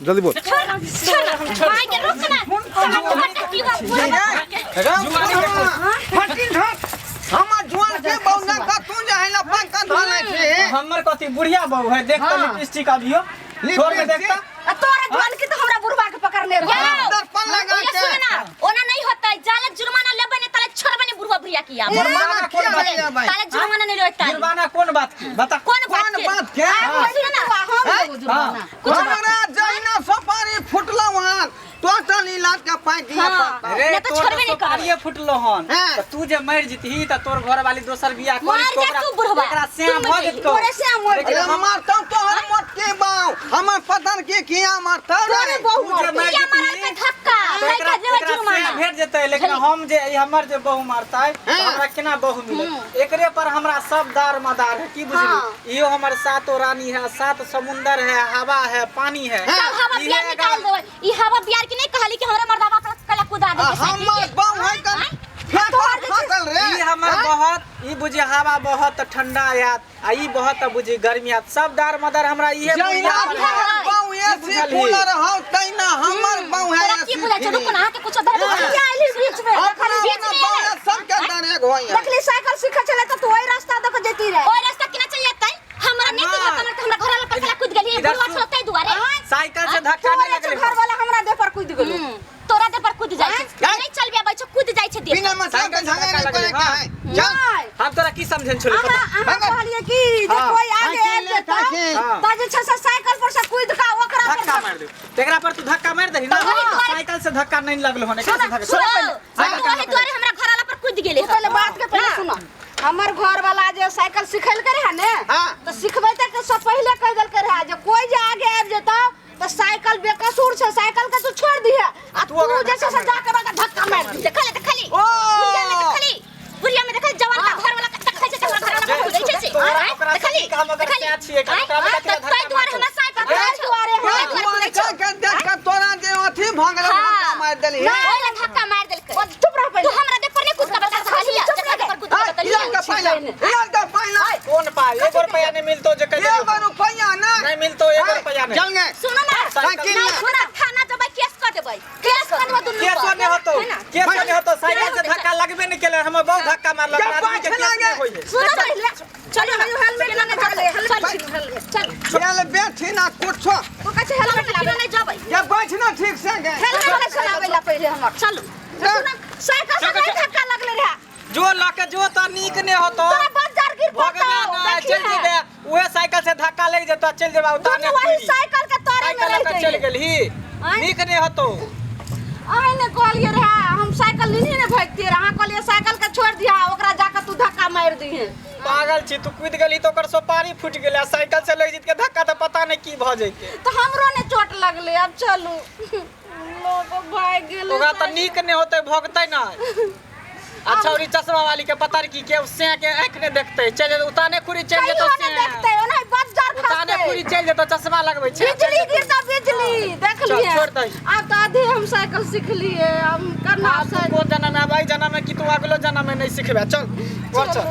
जल्दी बोल। हमर कथी बुढ़िया बहू है देख तो लिपस्टिक अभियो छोड़ के देखता तोरा जवान की तो हमरा बुढ़वा के पकड़ने रे दर्पण लगा के ओना नहीं होता जाले जुर्माना लेबे ने ताले छोड़बे ने बुढ़वा भैया किया जुर्माना क्या भाई ताले जुर्माना नहीं लेता जुर्माना कौन बात की बता कौन बात के हमरा जइना सफारी फुटलो हन टोटली लात के पाई दिया अरे तो छोड़बे नहीं कर ये फुटलो हन त तू जे मर जती त तोर घर वाली दोसर बियाह मार जा तू बुढ़वा एकरा श्याम भ जेतो तोरे श्याम हो अरे मारता तो हर मत के बाऊ हमर पतन के किया मारता रे बहु किया मारल पे धक्का लइका जेवा जुर्माना भेट जेतै लेकिन हम जे हमर जे बहु मारता है हमरा केना बहु मिले एकरे पर हमरा सब दार मदार है की बुझली इहो हमर सातो रानी है सात समुंदर है हवा है पानी है सब हवा बियार निकाल देबै ई हवा बियार के नहीं कहली कि हमरा मर्दावा पर कला कुदा दे हमर बाऊ है कर फाटल रे ई हमर बहुत ई बुझे हवा बहुत ठंडा आत आ ई बहुत बुझे गर्मी आत सब दार मदार हमरा इहे जइना बाऊ ऐसे कूलर हो तैना हमर बाऊ है की बोले छ रुक ना के कुछ दे दो क्या आइली बीच में बीच में सब के दाने होई देखली साइकिल सीखे चले तो तू ओई रास्ता दे के जेती रे ओई रास्ता केना चल जेतै हमरा नहीं तो हमरा घर वाला पर कूद गेली बुढ़वा छोड़तै दुआरे साइकिल से धक्का नहीं लगले घर वाला हमरा दे पर कूद गेली तोरा दे पर कूद जाय छै नहीं चल बे बैठ कूद जाय छै दे बिना मसाला के झगड़ा नहीं करे का है चल हम तोरा की समझन छोले पता हम कहलिए कि जे कोई आगे आब जेता बाजे छ साइकिल पर से कूद का ओकरा धक्का मार दे तेकरा पर तू धक्का मार दही ना साइकिल से धक्का नहीं लगलो होने कैसे धक्का ओही द्वारे हमरा घर वाला पर कूद गेले पहले बात के पहले सुनो हमर घर वाला जे साइकिल सिखल करे है ने तो सिखबै तक सब पहले कह देल करे है जे कोई जे आगे आब जेता तो साइकिल बेकसूर छै साइकिल के तू छोड़ दिहे आ तू जैसे से जाके धक्का मार दी देखले बुढ़िया में देखल जवान का घर वाला देखै छै हमरा घर वाला कूद दै छै देखली हम अगर क्या छिए का तै द्वारे हमरा साइकिल द्वारे देख के तोरा जे अथी भंगला धक्का मार देली ओला धक्का मार देलकै चुप रह पहिले तू हमरा दे पर नहीं कूद के बता खाली पर कूद के इलाज का पहला कौन पाए 1 रुपया नहीं मिलतो जे कह 1 रुपया ना नहीं मिलतो 1 रुपया नहीं चल गए सुनो ना साइकिल सुनो थाना जबै केस कर देबै केस करबो दुनु केसो नहीं होतो साइकिल से धक्का लगबे नहीं केले हम बहुत धक्का मारलक आदमी के केस नहीं होई सुनो पहिले चलो हेलमेट लेने चल चल बैठी ना कुछ तो कहै हेलमेट लेने जबै ये बैठ ना ठीक से गए हेलमेट चलाबै ला पहिले हमर चलू सुनो साइकिल से नहीं धक्का लगले रे जो लाके जो त नीक ने होतो तोरा बाजार गिर पड़ता चल जेबे ओए साइकिल से धक्का लग जेतो चल जेबा उतारने वही साइकिल के तोरे में रह चल गेली नीक ने होतो आइ ने कहलिए रे हम साइकिल नहीं ने भागती रे हां कहलिए साइकिल के छोड़ दिया ओकरा जाके तू धक्का मार दिहे पागल छी तू कूद गेली तो ओकर सोपारी फूट गेलै साइकिल से लग जित के धक्का त पता नहीं की भ जइते तो हमरो ने चोट लगले अब चलू लोग भाग गेल ओकरा त नीक ने होते भोगतै ना अच्छा और चश्मा वाली के पता की के उससे के आंख ने देखते चल उताने खुरी चल जेतो से देखते ओना बाजार खसते उताने खुरी चल जेतो चश्मा लगबै छै बिजली गिरता बिजली देख लिए छोड़ दई अब तो आधे हम साइकिल सीख लिए हम करना को जन्म में भाई जन्म में कि तू अगलो जन्म में नहीं सिखबे चल और चल